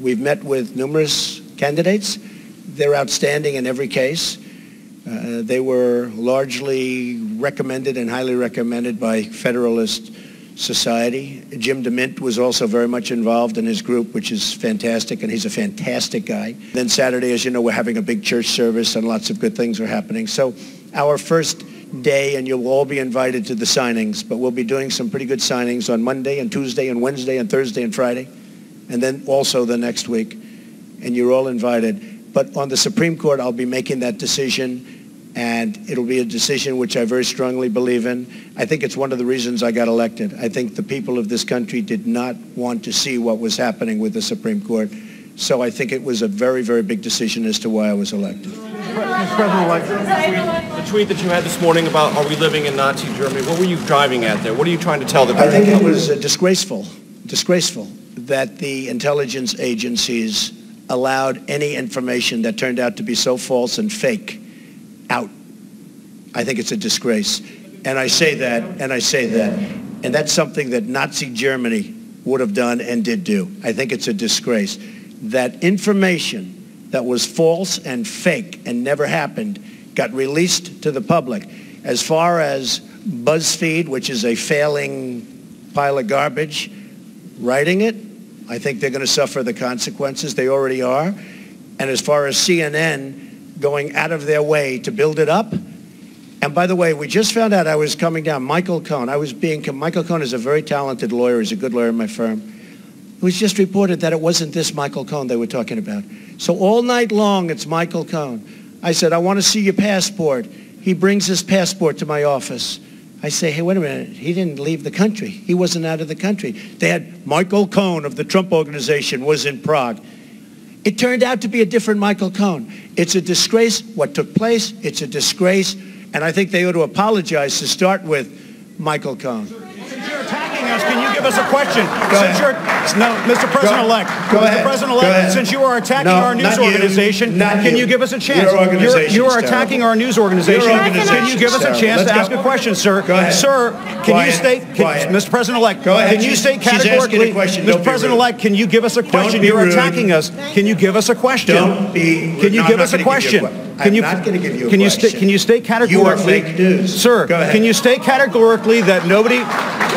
We've met with numerous candidates. They're outstanding in every case. They were largely recommended and highly recommended by Federalist Society. Jim DeMint was also very much involved in his group, which is fantastic, and he's a fantastic guy. Then Saturday, as you know, we're having a big church service and lots of good things are happening. So our first day, and you'll all be invited to the signings, but we'll be doing some pretty good signings on Monday and Tuesday and Wednesday and Thursday and Friday, and then also the next week, and you're all invited. But on the Supreme Court, I'll be making that decision, and it'll be a decision which I very strongly believe in. I think it's one of the reasons I got elected. I think the people of this country did not want to see what was happening with the Supreme Court. So I think it was a very, very big decision as to why I was elected. Mr. President-elect, the tweet that you had this morning about are we living in Nazi Germany, what were you driving at there? What are you trying to tell the people? I think it was disgraceful that the intelligence agencies allowed any information that turned out to be so false and fake out. I think it's a disgrace. And I say that, and that's something that Nazi Germany would have done and did do. I think it's a disgrace. That information that was false and fake and never happened got released to the public. As far as Buzzfeed, which is a failing pile of garbage, writing it, I think they're going to suffer the consequences. They already are. And as far as CNN going out of their way to build it up, and by the way, we just found out I was coming down, Michael Cohen. Michael Cohen is a very talented lawyer. He's a good lawyer in my firm. It was just reported that it wasn't this Michael Cohen they were talking about. So all night long, it's Michael Cohen. I said, I want to see your passport. He brings his passport to my office. I say, hey, wait a minute. He didn't leave the country. He wasn't out of the country. They had Michael Cohen of the Trump Organization was in Prague. It turned out to be a different Michael Cohen. It's a disgrace what took place. It's a disgrace. And I think they ought to apologize to start with Michael Cohen. Since you're attacking us, can you give us a question? Mr. President-elect. Mr. President-elect, since you are attacking our news organization, can you give us a chance? You are attacking our news organization. Can you give us a chance to ask a question, sir? Sir, can you state, Mr. President-elect, can you state categorically, Mr. President-elect, can you give us a question? You're attacking us. Can you give us a question? Can you give us a question? I'm not going to give you a question. Can you state categorically? You are fake news. Sir, can you state categorically that nobody...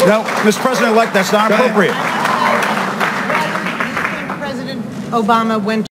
No, Mr. President-elect, that's not appropriate. President Obama went